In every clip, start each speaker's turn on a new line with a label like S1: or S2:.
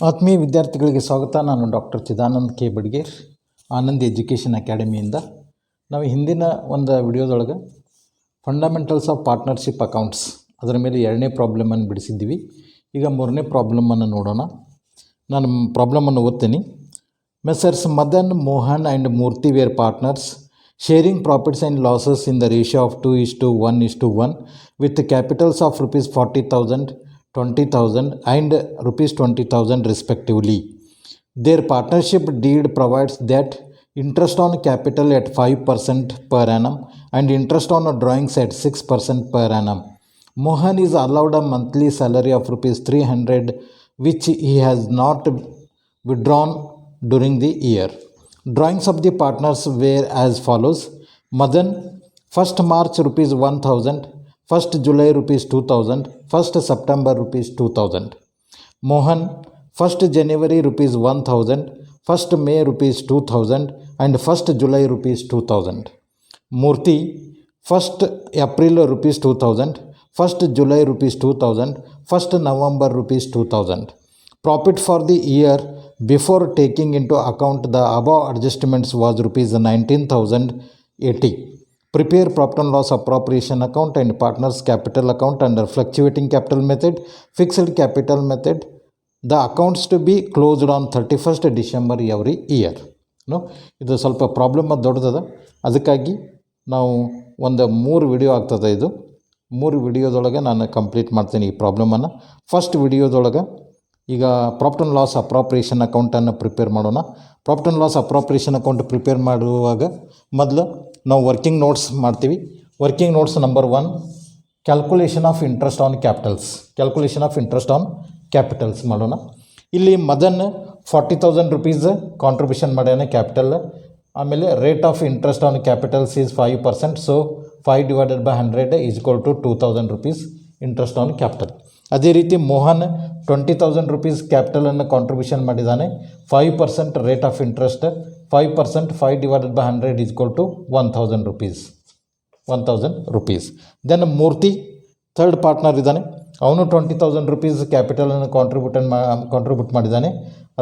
S1: ಆತ್ಮೀಯ ವಿದ್ಯಾರ್ಥಿಗಳಿಗೆ ಸ್ವಾಗತ. ನಾನು doctor Chidanand K Badger, Anand education ಅಕಾಡೆಮಿಯಿಂದ. ನಾವು ಹಿಂದಿನ ಒಂದು ವಿಡಿಯೋದೊಳಗೆ ಫಂಡಮೆಂಟಲ್ಸ್ ಆಫ್ ಪಾರ್ಟ್ನರ್ಶಿಪ್ ಅಕೌಂಟ್ಸ್ ಅದರ ಮೇಲೆ 2ನೇ ಪ್ರಾಬ್ಲಮನ್ನು ಬಿಡಿಸಿದ್ದೀವಿ. ಈಗ 3ನೇ ಪ್ರಾಬ್ಲಮನ್ನು ನೋಡೋಣ. ನಾನು ಪ್ರಾಬ್ಲಮನ್ನು ಓದ್ತೀನಿ. Messrs Madan, Mohan and Murthy were partners sharing profits and losses in the ratio of 2:1:1 with capitals of rupees 40,000, 20,000 and rupees 20,000 respectively. Their partnership deed provides that interest on capital at 5% per annum and interest on drawings at 6% per annum. Mohan is allowed a monthly salary of rupees 300 which he has not withdrawn during the year. Drawings of the partners were as follows. Madan, 1st March rupees 1000, 1st July rupees 2000, 1st September rupees 2000. Mohan, 1st January rupees 1000, 1st May rupees 2000 and 1st July rupees 2000. Murthy, 1st April rupees 2000, 1st July rupees 2000, 1st November rupees 2000. Profit for the year before taking into account the above adjustments was rupees 19,080. Prepare profit and loss appropriation account and partners capital account under fluctuating capital method, fixed capital method. The accounts to be closed on 31st December every year. ಇದು ಸ್ವಲ್ಪ problem ದೊಡ್ಡದ, ಅದಕ್ಕಾಗಿ ನಾವು ಒಂದು 3 video ಆಗ್ತದೆ. ಇದು 3 ವಿಡಿಯೋದೊಳಗೆ ನಾನು complete ಮಾಡ್ತೀನಿ ಈ ಪ್ರಾಬ್ಲಮನ್ನು. ಫಸ್ಟ್ ವಿಡಿಯೋದೊಳಗೆ ಈಗ ಪ್ರಾಫಿಟ್ ಆ್ಯಂಡ್ ಲಾಸ್ ಅಪ್ರಾಪ್ರಿಯೇಷನ್ ಅಕೌಂಟನ್ನು ಪ್ರಿಪೇರ್ ಮಾಡೋಣ. Profit and loss appropriation account prepare ಮಾಡುವಾಗ ಮೊದಲು ನಾವು ವರ್ಕಿಂಗ್ ನೋಟ್ಸ್ ಮಾಡ್ತೀವಿ. Working notes number 1, calculation of interest on capitals. Calculation of interest on capitals ಮಾಡೋಣ. ಇಲ್ಲಿ ಮದನ್ 40,000 ರೂಪೀಸ್ ಕಾಂಟ್ರಿಬ್ಯೂಷನ್ ಮಾಡ್ಯಾನೆ ಕ್ಯಾಪಿಟಲ್. ಆಮೇಲೆ rate of interest on capitals is 5%. So 5/100 is equal to 2,000 rupees interest on capital. ಅದೇ ರೀತಿ Mohan 20,000 rupees ಕ್ಯಾಪಿಟಲನ್ನು contribution ಮಾಡಿದ್ದಾನೆ. 5% rate of interest, 5%, 5/100 is equal to 1,000 rupees. 1,000 rupees. Then Murthy third partner ಇದ್ದಾನೆ. ಅವನು 20,000 ರೂಪೀಸ್ ಕ್ಯಾಪಿಟಲನ್ನು contribute ಮಾಡಿದ್ದಾನೆ.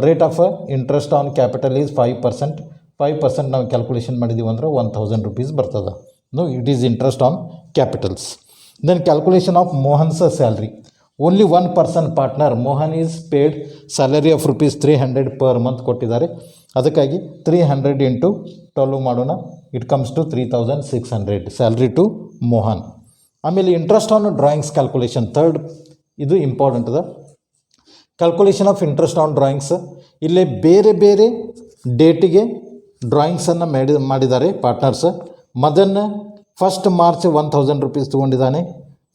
S1: Rate of interest on capital is 5%. 5% ನಾವು calculation ಮಾಡಿದ್ದೀವಿ ಅಂದರೆ 1,000 ರೂಪೀಸ್ ಬರ್ತದೆ. It is interest on capitals. Then calculation of Mohan's salary. Only 1 person partner Mohan is paid salary of rupees 300 per month ಕೊಟ್ಟಿದ್ದಾರೆ. ಅದಕ್ಕಾಗಿ 300 ಇಂಟು 12 ಮಾಡೋಣ. It comes to 3,600 salary to Mohan. ಆಮೇಲೆ interest on drawings calculation third, ಇದು important ಅದ. Calculation of interest on drawings. ಇಲ್ಲೇ ಬೇರೆ ಬೇರೆ ಡೇಟಿಗೆ ಡ್ರಾಯಿಂಗ್ಸನ್ನು ಮಾಡಿದ್ದಾರೆ partners. Madan 1st March 1,000 rupees ತೊಗೊಂಡಿದ್ದಾನೆ.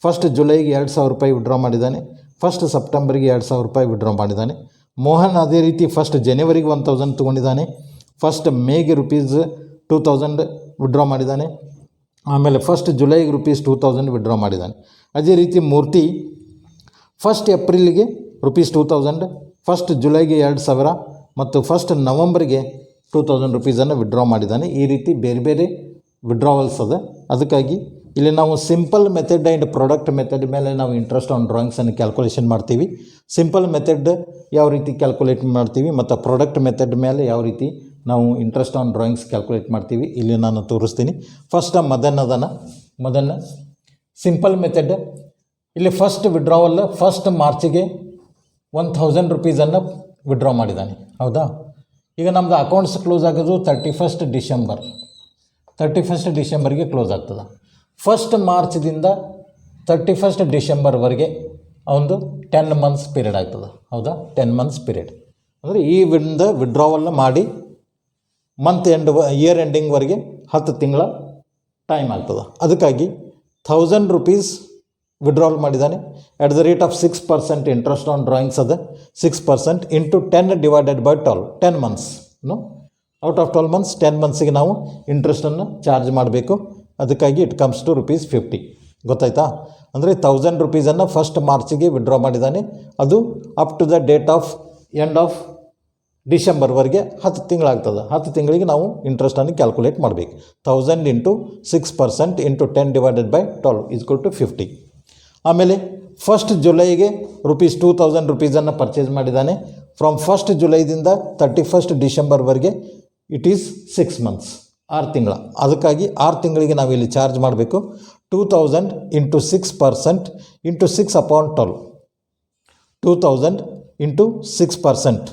S1: 1st ಜುಲೈಗೆ 2,000 ರೂಪಾಯಿ ವಿಡ್ರಾ ಮಾಡಿದ್ದಾನೆ. 1st ಸೆಪ್ಟೆಂಬರ್ಗೆ 2,000 ರೂಪಾಯಿ ವಿಡ್ರಾ ಮಾಡಿದ್ದಾನೆ. ಮೋಹನ್ ಅದೇ ರೀತಿ 1st ಜನವರಿಗೆ 1,000 ತೊಗೊಂಡಿದ್ದಾನೆ. 1st ಮೇಗೆ rupees 2,000 ವಿಡ್ರಾ ಮಾಡಿದ್ದಾನೆ. ಆಮೇಲೆ 1st ಜುಲೈಗೆ rupees 2,000 ವಿಡ್ರಾ ಮಾಡಿದ್ದಾನೆ. ಅದೇ ರೀತಿ ಮೂರ್ತಿ 1st ಏಪ್ರಿಲ್ಗೆ rupees 2,000, 1st ಜುಲೈಗೆ 2,000 ಮತ್ತು 1st ನವಂಬರ್ಗೆ 2,000 ರೂಪೀಸನ್ನು ವಿಡ್ರಾ ಮಾಡಿದ್ದಾನೆ. ಈ ರೀತಿ ಬೇರೆ ಬೇರೆ ವಿಡ್ರಾವಲ್ಸ್ ಅದ. ಅದಕ್ಕಾಗಿ ಇಲ್ಲಿ ನಾವು simple method and product method ಮೇಲೆ ನಾವು ಇಂಟ್ರೆಸ್ಟ್ ಆನ್ ಡ್ರಾಯಿಂಗ್ಸನ್ನು ಕ್ಯಾಲ್ಕುಲೇಷನ್ ಮಾಡ್ತೀವಿ. ಸಿಂಪಲ್ ಮೆಥಡ್ ಯಾವ ರೀತಿ ಕ್ಯಾಲ್ಕುಲೇಟ್ ಮಾಡ್ತೀವಿ ಮತ್ತು ಪ್ರಾಡಕ್ಟ್ ಮೆಥಡ್ ಮೇಲೆ ಯಾವ ರೀತಿ ನಾವು ಇಂಟ್ರೆಸ್ಟ್ ಆನ್ ಡ್ರಾಯಿಂಗ್ಸ್ ಕ್ಯಾಲ್ಕುಲೇಟ್ ಮಾಡ್ತೀವಿ ಇಲ್ಲಿ ನಾನು ತೋರಿಸ್ತೀನಿ. ಫಸ್ಟ್ ಮದನ್ ಅದನ್ನು ಮದನ್ ಸಿಂಪಲ್ ಮೆಥಡ್. ಇಲ್ಲಿ ಫಸ್ಟ್ ವಿಡ್ರಾವಲ್ 1st ಮಾರ್ಚಿಗೆ 1,000 ರೂಪೀಸನ್ನು ವಿಡ್ರಾ ಮಾಡಿದ್ದಾನೆ. ಹೌದಾ? ಈಗ ನಮ್ಮದು ಅಕೌಂಟ್ಸ್ ಕ್ಲೋಸ್ ಆಗೋದು 31st ಡಿಸೆಂಬರ್. 31st ಡಿಸೆಂಬರ್ಗೆ ಕ್ಲೋಸ್ ಆಗ್ತದೆ. 1st ಮಾರ್ಚ್ದಿಂದ 31st ಡಿಸೆಂಬರ್ವರೆಗೆ ಒಂದು 10 ಮಂತ್ಸ್ ಪೀರಿಯಡ್ ಆಗ್ತದೆ. ಹೌದಾ? 10 ಮಂತ್ಸ್ ಪೀರಿಯಡ್ ಅಂದರೆ ಈ ವಿಡ್ರಾವಲ್ನ ಮಾಡಿ ಮಂತ್ ಎಂಡ್ ಇಯರ್ ಎಂಡಿಂಗ್ವರೆಗೆ 10 ತಿಂಗಳ ಟೈಮ್ ಆಗ್ತದೆ. ಅದಕ್ಕಾಗಿ 1,000 ರೂಪೀಸ್ ವಿಡ್ರಾವಲ್ ಮಾಡಿದ್ದಾನೆ. At the rate of 6% interest on drawings ಅದ. 6% into 10/12 10 months. Out of 12 months 10 ಮಂತ್ಸಿಗೆ ನಾವು ಇಂಟ್ರೆಸ್ಟನ್ನು ಚಾರ್ಜ್ ಮಾಡಬೇಕು. ಅದಕ್ಕಾಗಿ ಇಟ್ ಕಮ್ಸ್ ಟು ₹50. ಗೊತ್ತಾಯ್ತಾ? ಅಂದರೆ 1,000 ರೂಪೀಸನ್ನು 1st ಮಾರ್ಚಿಗೆ ವಿಡ್ರಾ ಮಾಡಿದ್ದಾನೆ. ಅದು up to the date of end of ಡಿಸೆಂಬರ್ವರೆಗೆ 10 ತಿಂಗಳಾಗ್ತದೆ. 10 ತಿಂಗಳಿಗೆ ನಾವು ಇಂಟ್ರೆಸ್ಟನ್ನು ಕ್ಯಾಲ್ಕುಲೇಟ್ ಮಾಡಬೇಕು. 1,000 into 6% into 10/12 is equal to 50. ಆಮೇಲೆ 1st ಜುಲೈಗೆ ₹2,000 ಪರ್ಚೇಸ್ ಮಾಡಿದ್ದಾನೆ. ಫ್ರಮ್ 1st ಜುಲೈದಿಂದ 31st ಡಿಸೆಂಬರ್ವರೆಗೆ ಇಟ್ ಈಸ್ 6 ಮಂತ್ಸ್, 6 ತಿಂಗಳ. ಅದಕ್ಕಾಗಿ 6 ತಿಂಗಳಿಗೆ ನಾವಿಲ್ಲಿ ಚಾರ್ಜ್ ಮಾಡಬೇಕು 2000 into 6% into 6/12. 2000 into 6%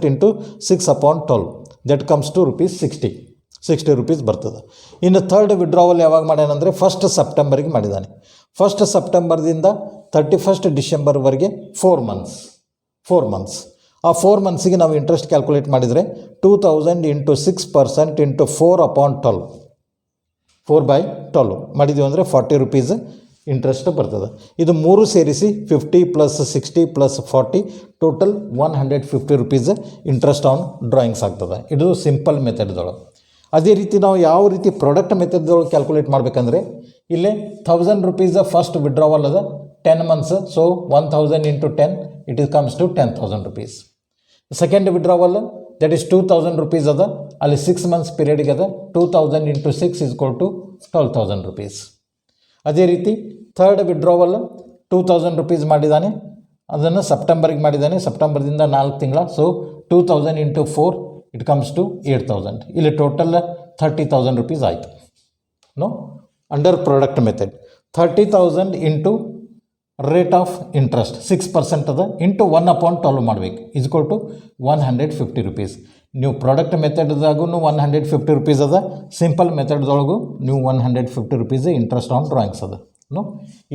S1: into 6/12 that comes to ₹60 rupees ಬರ್ತದೆ. ಇನ್ನು ಥರ್ಡ್ ವಿಡ್ರಾವಲ್ ಯಾವಾಗ ಮಾಡ್ಯಾನಂದರೆ 1st ಸೆಪ್ಟೆಂಬರ್ಗೆ ಮಾಡಿದ್ದಾನೆ. 1st ಸೆಪ್ಟೆಂಬರ್ದಿಂದ 31st ಡಿಸೆಂಬರ್ವರೆಗೆ 4 months. ಆ 4 ಮಂತ್ಸಿಗೆ ನಾವು ಇಂಟ್ರೆಸ್ಟ್ ಕ್ಯಾಲ್ಕುಲೇಟ್ ಮಾಡಿದರೆ 2000 ಇಂಟು 6% ಇಂಟು 4/12 ಮಾಡಿದ್ದೀವಿ ಅಂದರೆ ₹40 ಇಂಟ್ರೆಸ್ಟ್ ಬರ್ತದೆ. ಇದು 3 ಸೇರಿಸಿ 50 + 60 + 40 ಟೋಟಲ್ ₹150 ಇಂಟ್ರೆಸ್ಟ್ ಆನ್ ಡ್ರಾಯಿಂಗ್ಸ್ ಆಗ್ತದೆ. ಇದು ಸಿಂಪಲ್ ಮೆಥಡ್ದೊಳಗೆ. ಅದೇ ರೀತಿ ನಾವು ಯಾವ ರೀತಿ ಪ್ರಾಡಕ್ಟ್ ಮೆಥಡ್ದೊಳಗೆ ಕ್ಯಾಲ್ಕುಲೇಟ್ ಮಾಡಬೇಕಂದ್ರೆ ಇಲ್ಲೇ ₹1000 ಫಸ್ಟ್ ವಿಡ್ರಾವಲ್ ಅದ 10 months. So 1000 into 10 it is comes to ₹10,000. Second withdrawal that is ₹2000 ಅದ, ಅಲ್ಲಿ 6 ಮಂತ್ಸ್ ಪೀರಿಯಡ್ಗೆ ಅದ. 2000 ಇಂಟು 6 ಈಸ್ ಈಕ್ವಲ್ ಟು ₹12,000. ಅದೇ ರೀತಿ ಥರ್ಡ್ ವಿಡ್ರಾವಲ್ ₹2000 ಮಾಡಿದ್ದಾನೆ, ಅದನ್ನು ಸೆಪ್ಟೆಂಬರ್ಗೆ ಮಾಡಿದ್ದಾನೆ. ಸೆಪ್ಟೆಂಬರ್ದಿಂದ 4 ತಿಂಗಳ. So 2000 into 4 it comes to 8,000. ಇಲ್ಲಿ ಟೋಟಲ್ ₹30,000 ಆಯಿತು. No under product method 30,000 into rate of interest 6% ಅದ ಇಂಟು 1/12 ಮಾಡಬೇಕು ಈಸ್ ಈಕ್ವಲ್ ಟು ₹150. ನೀವು ಪ್ರಾಡಕ್ಟ್ ಮೆಥಡ್ದಾಗೂ ₹150 ಅದ, ಸಿಂಪಲ್ ಮೆಥಡ್ದೊಳಗೂ ನೀವು ₹150 ಇಂಟ್ರೆಸ್ಟ್ ಆನ್ ಡ್ರಾಯಿಂಗ್ಸ್ ಅದ.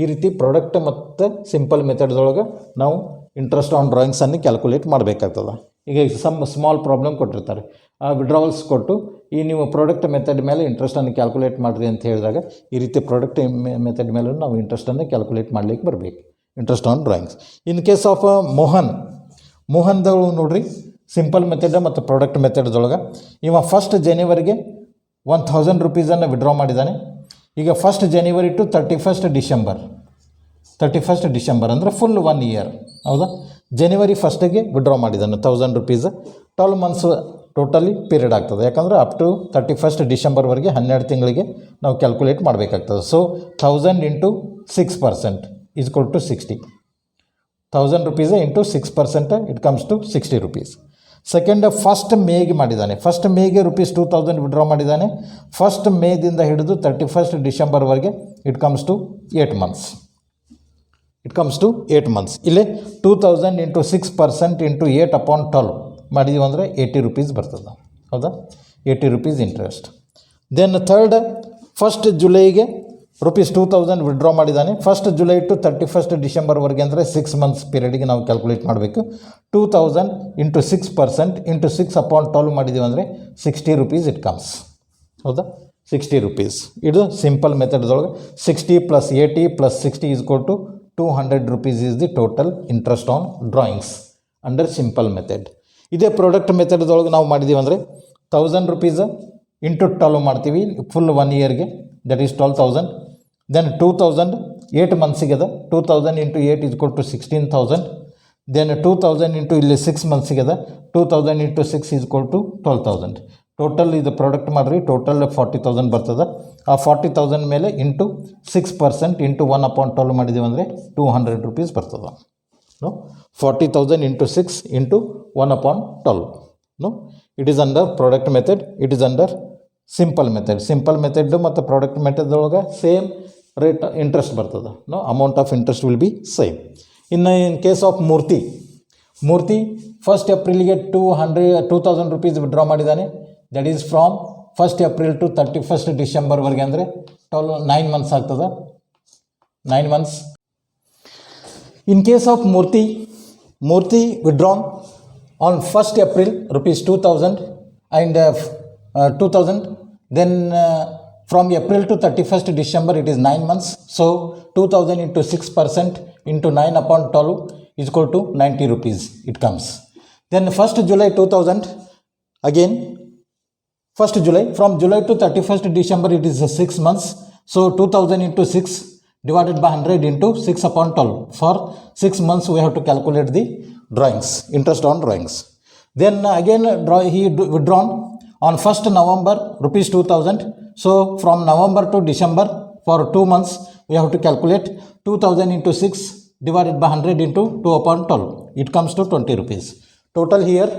S1: ಈ ರೀತಿ ಪ್ರಾಡಕ್ಟ್ ಮತ್ತು ಸಿಂಪಲ್ ಮೆಥಡ್ದೊಳಗೆ ನಾವು ಇಂಟ್ರೆಸ್ಟ್ ಆನ್ ಡ್ರಾಯಿಂಗ್ಸನ್ನು ಕ್ಯಾಲ್ಕುಲೇಟ್ ಮಾಡಬೇಕಾಗ್ತದೆ. ಈಗ ಸ್ಮಾಲ್ ಪ್ರಾಬ್ಲಮ್ ಕೊಟ್ಟಿರ್ತಾರೆ, ಆ ವಿಡ್ರಾವಲ್ಸ್ ಕೊಟ್ಟು ಈ ನೀವು ಪ್ರಾಡಕ್ಟ್ ಮೆಥಡ್ ಮೇಲೆ ಇಂಟ್ರೆಸ್ಟನ್ನು ಕ್ಯಾಲ್ಕುಲೇಟ್ ಮಾಡಿರಿ ಅಂತ ಹೇಳಿದಾಗ ಈ ರೀತಿ ಪ್ರಾಡಕ್ಟ್ ಮೆಥಡ್ ಮೇಲೆ ನಾವು ಇಂಟ್ರೆಸ್ಟನ್ನು ಕ್ಯಾಲ್ಕುಲೇಟ್ ಮಾಡಲಿಕ್ಕೆ ಬರಬೇಕು, interest on drawings. In case of ಮೋಹನ್ದಳು ನೋಡ್ರಿ, ಸಿಂಪಲ್ ಮೆಥಡ್ ಮತ್ತು ಪ್ರಾಡಕ್ಟ್ ಮೆಥಡ್ದೊಳಗೆ ಇವ 1st ಜನವರಿಗೆ ₹1,000 ವಿಡ್ರಾ ಮಾಡಿದ್ದಾನೆ. ಈಗ 1st January to 31st December ಅಂದರೆ ಫುಲ್ 1 ಇಯರ್. ಹೌದಾ? ಜನವರಿ 1ಸ್ಟಿಗೆ ವಿಡ್ರಾ ಮಾಡಿದ್ದಾನೆ ₹1,000. 12 ಮಂತ್ಸ್ ಟೋಟಲಿ ಪೀರಿಯಡ್ ಆಗ್ತದೆ, ಯಾಕಂದರೆ ಅಪ್ ಟು 31st ಡಿಸೆಂಬರ್ವರೆಗೆ 12 ತಿಂಗಳಿಗೆ ನಾವು ಕ್ಯಾಲ್ಕುಲೇಟ್ ಮಾಡಬೇಕಾಗ್ತದೆ. So 1000 into 6% is equal to 60. ₹1,000 into 6% it comes to ₹60. Second 1st ಮೇಗೆ ಮಾಡಿದ್ದಾನೆ. 1st ಮೇಗೆ ₹2,000 ವಿಡ್ರಾ ಮಾಡಿದ್ದಾನೆ. 1st ಮೇದಿಂದ ಹಿಡಿದು 31st ಡಿಸೆಂಬರ್ವರೆಗೆ ಇಟ್ ಕಮ್ಸ್ ಟು 8 ಮಂತ್ಸ್. ಇಲ್ಲೇ 2000 ಇಂಟು 6% ಇಂಟು 8/12 ಮಾಡಿದೀವಿ ಅಂದರೆ ₹80 ಬರ್ತದೆ. ಹೌದಾ? ₹80 ಇಂಟ್ರೆಸ್ಟ್. ದೆನ್ ಥರ್ಡ್ 1st ಜುಲೈಗೆ ₹2,000 ವಿಡ್ರಾ ಮಾಡಿದ್ದಾನೆ. 1st ಜುಲೈ ಟು 31st ಡಿಸೆಂಬರ್ವರೆಗೆ ಅಂದರೆ 6 ಮಂತ್ಸ್ ಪೀರಿಯಡ್ಗೆ ನಾವು ಕ್ಯಾಲ್ಕುಲೇಟ್ ಮಾಡಬೇಕು. 2000 ಇಂಟು 6% ಇಂಟು 6/12 ಮಾಡಿದ್ದೀವಿ ಅಂದರೆ ₹60 ಇಟ್ ಕಮ್ಸ್. ಹೌದಾ? ₹60. ಇದು ಸಿಂಪಲ್ ಮೆಥಡ್ದೊಳಗೆ 60 + 80 + 60 is equal to ₹200 is the total interest on drawings under simple method. ಇದೇ ಪ್ರಾಡಕ್ಟ್ ಮೆಥಡ್ದೊಳಗೆ ನಾವು ಮಾಡಿದ್ದೀವಿ ಅಂದರೆ ₹1,000 ಇಂಟು 12 ಮಾಡ್ತೀವಿ ಫುಲ್ 1 ಇಯರ್ಗೆ, ದಟ್ ಈಸ್ 12,000. ದೆನ್ 2000 8 ಮಂತ್ಸಿಗೆ ಅದ. 2000 into 8 is equal to 16,000. Then 2000 into ಇಲ್ಲಿ 6 ಮಂತ್ಸಿಗೆ ಅದ. 2000 into 6 is equal to 12,000. Total ಇದು ಪ್ರಾಡಕ್ಟ್ ಮಾಡಿರಿ ಟೋಟಲ್ 40,000 ಬರ್ತದೆ. ಆ 40,000 ಮೇಲೆ ಇಂಟು 6% ಇಂಟು 1/12 ಮಾಡಿದ್ದೀವಿ ಅಂದರೆ ₹200 ಬರ್ತದೆ. 40,000 into 6 into 1/12. It is under product method, it is under simple method ಮತ್ತು ಪ್ರಾಡಕ್ಟ್ ಮೆಥಡ್ದೊಳಗೆ ಸೇಮ್ ರೇಟ್ ಇಂಟ್ರೆಸ್ಟ್ ಬರ್ತದೆ. Amount of interest will be same. ಇನ್ನು in case of Murthy 1st ಏಪ್ರಿಲ್ಗೆ ₹2,000 ವಿಡ್ರಾ ಮಾಡಿದ್ದಾನೆ. That is from 1st April to 31st ಡಿಸೆಂಬರ್ವರೆಗೆ ಅಂದರೆ 9 months ಆಗ್ತದೆ. 9 months. In case of Murthy withdrawn on 1st April ₹2,000 and 2,000. Then from April to 31st December it is 9 months. So 2,000 into 6% into 9/12 is equal to ₹90 it comes. Then 1st July 2000 again 1st July from July to 31st December it is 6 months. So 2,000 into 6 divided by 100 into 6/12. For 6 months we have to calculate the drawings, interest on drawings. Then again he withdrawn on 1st November ₹2,000. So from November to December for 2 months we have to calculate 2,000 into 6 divided by 100 into 2/12. It comes to ₹20. Total here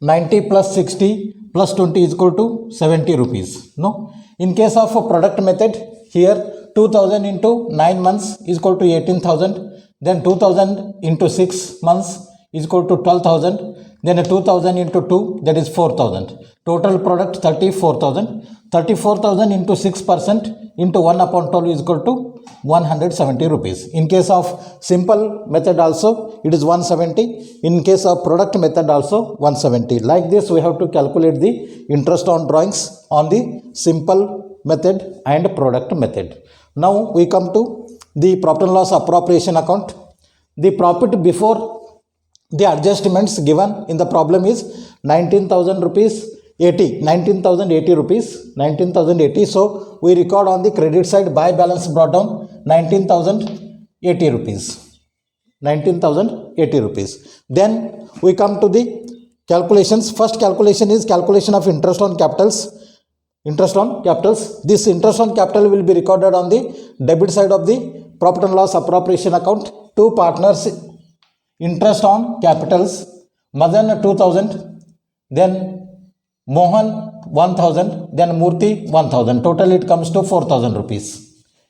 S1: 90 plus 60 plus 20 is equal to 70 rupees. No, in case of a product method, here 2000 into 9 months is equal to 18,000, then 2000 into 6 months is equal to 12,000, then 2000 into 2, that is 4,000. Total product 34,000. 34,000 into 6% into 1 upon 12 is equal to 170 rupees. In case of simple method also it is 170. In case of product method also 170. Like this we have to calculate the interest on drawings on the simple method and product method. Now we come to the profit and loss appropriation account. The profit before the adjustments given in the problem is 19,000 rupees 19,080 rupees, 19,080. So we record on the credit side by balance brought down 19,080 rupees, 19,080 rupees. Then we come to the calculations. First calculation is calculation of interest on capitals. Interest on capitals. This interest on capital will be recorded on the debit side of the profit and loss appropriation account. Two partners interest on capitals, Madan 2,000, then Mohan 1,000, then Murthy 1,000. Total it comes to 4,000 rupees.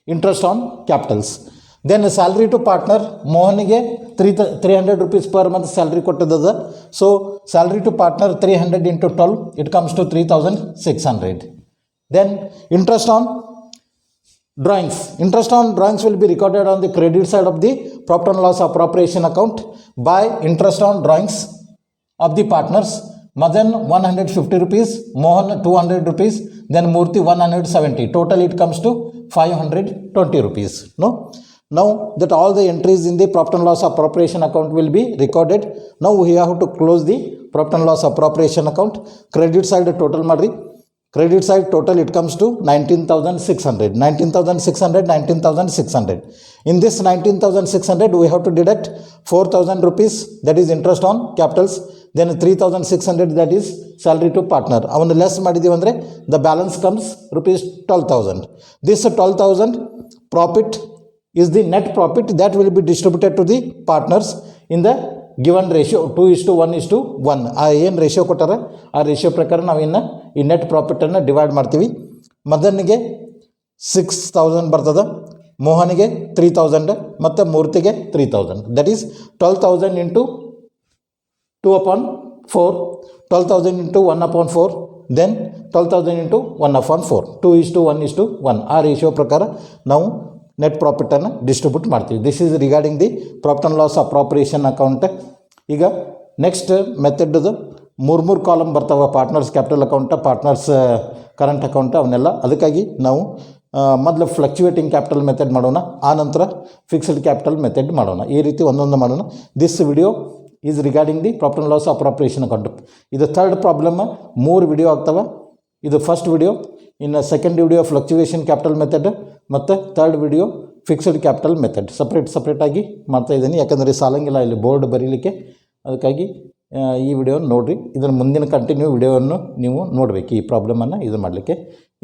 S1: Interest on capitals. Then salary to partner, Mohanige 300 rupees per month salary kottadada. So salary to partner 300 into 12, it comes to 3,600. Then interest on drawings. Interest on drawings will be recorded on the credit side of the profit and loss appropriation account by interest on drawings of the partners. Madan 150 rupees, Mohan 200 rupees, then Murthy 170. Total it comes to 520 rupees. No? Now that all the entries in the profit and loss appropriation account will be recorded. Now we have to close the profit and loss appropriation account. Credit side total madri. Credit side total it comes to 19,600. 19,600, 19,600. In this 19,600 we have to deduct 4,000 rupees, that is interest on capitals. Then 3,600, that is salary to partner. Avanu less ಮಾಡಿದೀವಿ ಅಂದರೆ the balance comes rupees 12,000. This 12,000 profit is the net profit that will be distributed to the partners in the given ratio 2:1:1. ಆ ಏನು ratio ಕೊಟ್ಟಾರೆ ಆ ratio ಪ್ರಕಾರ ನಾವು ಇನ್ನು ಈ net ಪ್ರಾಫಿಟನ್ನು divide ಮಾಡ್ತೀವಿ. ಮದನ್ನಿಗೆ 6,000 ಬರ್ತದೆ, ಮೋಹನಿಗೆ 3,000 ಮತ್ತು ಮೂರ್ತಿಗೆ 3,000. That is 12,000 into 2/4, 12,000 into 1/4, then 12,000 into 1/4, 2:1:1. ಆ ರೇಷಿಯೋ ಪ್ರಕಾರ ನಾವು ನೆಟ್ ಪ್ರಾಫಿಟನ್ನು ಡಿಸ್ಟ್ರಿಬ್ಯೂಟ್ ಮಾಡ್ತೀವಿ. This is regarding the profit and loss appropriation account. ಈಗ ನೆಕ್ಸ್ಟ್ ಮೆಥಡ್ದು ಮೂರು ಕಾಲಮ್ ಬರ್ತಾವೆ. Partners capital account, partners current account, ಅವನ್ನೆಲ್ಲ. ಅದಕ್ಕಾಗಿ ನಾವು ಮೊದಲು ಫ್ಲಕ್ಚುಯೇಟಿಂಗ್ ಕ್ಯಾಪಿಟಲ್ ಮೆಥಡ್ ಮಾಡೋಣ, ಆನಂತರ ಫಿಕ್ಸ್ಡ್ ಕ್ಯಾಪಿಟಲ್ ಮೆಥಡ್ ಮಾಡೋಣ. ಈ ರೀತಿ ಒಂದೊಂದು ಮಾಡೋಣ. This video is regarding the profit and loss appropriation account. ಇದು ಥರ್ಡ್ ಪ್ರಾಬ್ಲಮ್. 3 ವಿಡಿಯೋ ಆಗ್ತವೆ. ಇದು ಫಸ್ಟ್ ವಿಡಿಯೋ. ಇನ್ನು second video fluctuation capital method ಮತ್ತು third video fixed capital method ಸಪ್ರೇಟಾಗಿ ಮಾಡ್ತಾಯಿದ್ದೀನಿ. ಯಾಕಂದರೆ ಸಾಲಂಗಿಲ್ಲ ಇಲ್ಲಿ ಬೋರ್ಡ್ ಬರೀಲಿಕ್ಕೆ. ಅದಕ್ಕಾಗಿ ಈ ವಿಡಿಯೋನ ನೋಡಿರಿ. ಇದರ ಮುಂದಿನ ಕಂಟಿನ್ಯೂ ವಿಡಿಯೋವನ್ನು ನೀವು ನೋಡಬೇಕು. ಈ ಪ್ರಾಬ್ಲಮನ್ನು ಇದು ಮಾಡಲಿಕ್ಕೆ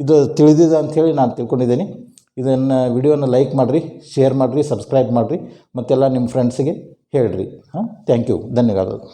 S1: ಇದು ತಿಳಿದಿದೆ ಅಂಥೇಳಿ ನಾನು ತಿಳ್ಕೊಂಡಿದ್ದೀನಿ. ಇದನ್ನು ವಿಡಿಯೋನ ಲೈಕ್ ಮಾಡಿರಿ, ಶೇರ್ ಮಾಡಿರಿ, ಸಬ್ಸ್ಕ್ರೈಬ್ ಮಾಡಿರಿ, ಮತ್ತೆಲ್ಲ ನಿಮ್ಮ ಫ್ರೆಂಡ್ಸಿಗೆ ಹೇಳಿರಿ. Thank you. ಧನ್ಯವಾದಗಳು.